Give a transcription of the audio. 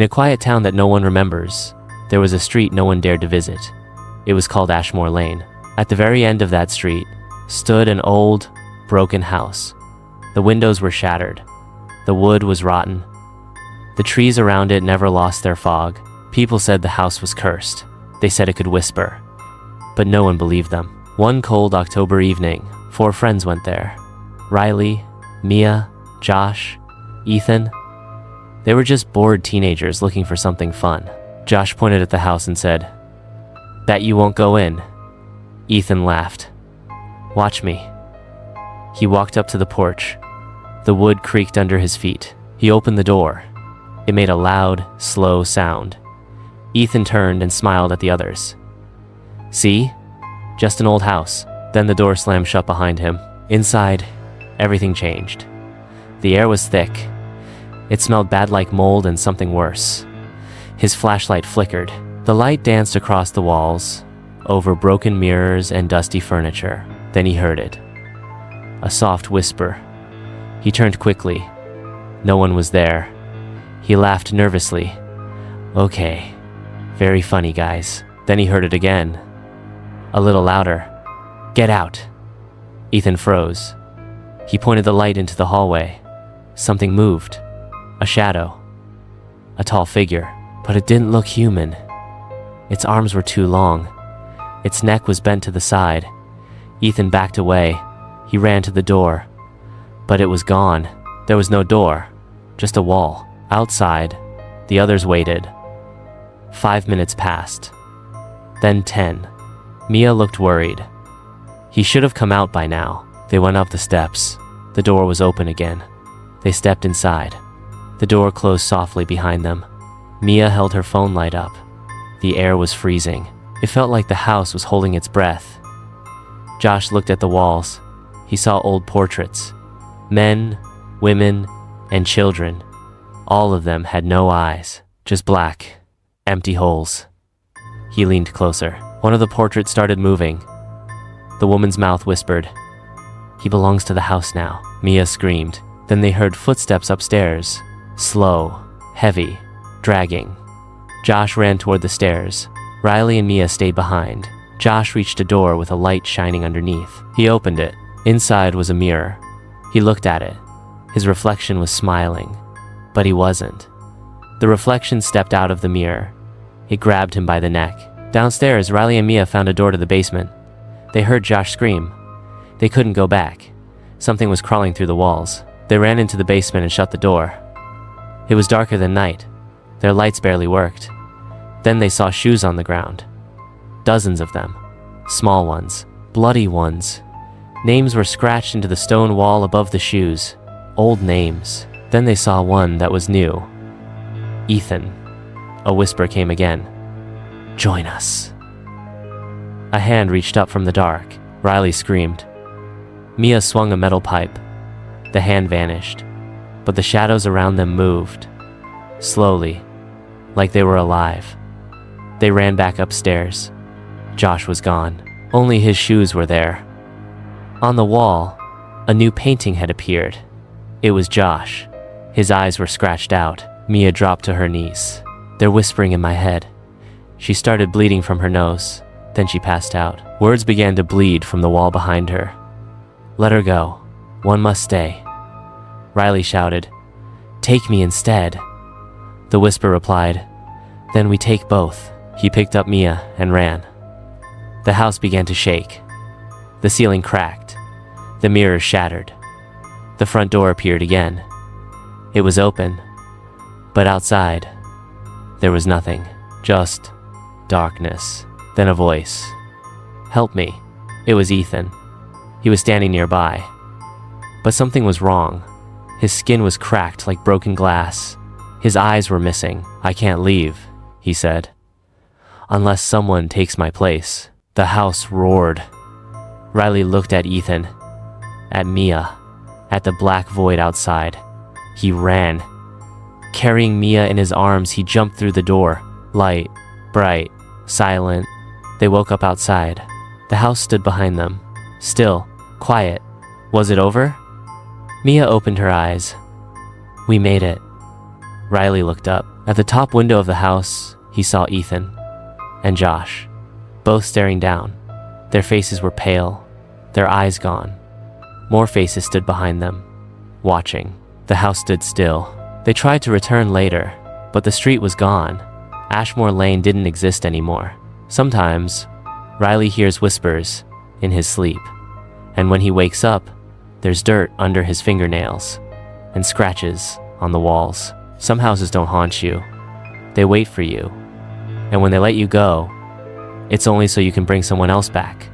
In a quiet town that no one remembers, there was a street no one dared to visit. It was called Ashmoor Lane. At the very end of that street stood an old, broken house. The windows were shattered. The wood was rotten. The trees around it never lost their fog. People said the house was cursed. They said it could whisper. But no one believed them. One cold October evening, 4 friends went there. Riley, Mia, Josh, Ethan. They were just bored teenagers looking for something fun. Josh pointed at the house and said, "Bet you won't go in." Ethan laughed. "Watch me." He walked up to the porch. The wood creaked under his feet. He opened the door. It made a loud, slow sound. Ethan turned and smiled at the others. "See? Just an old house." Then the door slammed shut behind him. Inside, everything changed. The air was thick. It smelled bad like mold and something worse. His flashlight flickered. The light danced across the walls, over broken mirrors and dusty furniture. Then he heard it. A soft whisper. He turned quickly. No one was there. He laughed nervously. "Okay, very funny, guys." Then he heard it again. A little louder. "Get out." Ethan froze. He pointed the light into the hallway. Something moved. A shadow. A tall figure. But it didn't look human. Its arms were too long. Its neck was bent to the side. Ethan backed away. He ran to the door. But it was gone. There was no door. Just a wall. Outside, the others waited. 5 minutes passed. Then 10. Mia looked worried. He should have come out by now. They went up the steps. The door was open again. They stepped inside. The door closed softly behind them. Mia held her phone light up. The air was freezing. It felt like the house was holding its breath. Josh looked at the walls. He saw old portraits. Men, women, and children. All of them had no eyes, just black, empty holes. He leaned closer. One of the portraits started moving. The woman's mouth whispered, "He belongs to the house now." Mia screamed. Then they heard footsteps upstairs. Slow, heavy, dragging. Josh ran toward the stairs. Riley and Mia stayed behind. Josh reached a door with a light shining underneath. He opened it. Inside was a mirror. He looked at it. His reflection was smiling, but he wasn't. The reflection stepped out of the mirror. It grabbed him by the neck. Downstairs, Riley and Mia found a door to the basement. They heard Josh scream. They couldn't go back. Something was crawling through the walls. They ran into the basement and shut the door. It was darker than night. Their lights barely worked. Then they saw shoes on the ground. Dozens of them. Small ones. Bloody ones. Names were scratched into the stone wall above the shoes. Old names. Then they saw one that was new. "Ethan." A whisper came again. "Join us." A hand reached up from the dark. Riley screamed. Mia swung a metal pipe. The hand vanished, but the shadows around them moved. Slowly, like they were alive. They ran back upstairs. Josh was gone. Only his shoes were there. On the wall, a new painting had appeared. It was Josh. His eyes were scratched out. Mia dropped to her knees. "They're whispering in my head." She started bleeding from her nose. Then she passed out. Words began to bleed from the wall behind her. "Let her go. One must stay." Riley shouted, "Take me instead." The whisper replied, "Then we take both." He picked up Mia and ran. The house began to shake. The ceiling cracked. The mirrors shattered. The front door appeared again. It was open, but outside, there was nothing, just darkness. Then a voice. "Help me." It was Ethan. He was standing nearby. But something was wrong. His skin was cracked like broken glass. His eyes were missing. "I can't leave," he said, "unless someone takes my place." The house roared. Riley looked at Ethan, at Mia, at the black void outside. He ran. Carrying Mia in his arms, he jumped through the door. Light, bright, silent. They woke up outside. The house stood behind them. Still, quiet. Was it over? Mia opened her eyes. "We made it." Riley looked up. At the top window of the house, he saw Ethan and Josh, both staring down. Their faces were pale, their eyes gone. More faces stood behind them, watching. The house stood still. They tried to return later, but the street was gone. Ashmoor Lane didn't exist anymore. Sometimes, Riley hears whispers in his sleep, and when he wakes up, there's dirt under his fingernails and scratches on the walls. Some houses don't haunt you. They wait for you. And when they let you go, it's only so you can bring someone else back.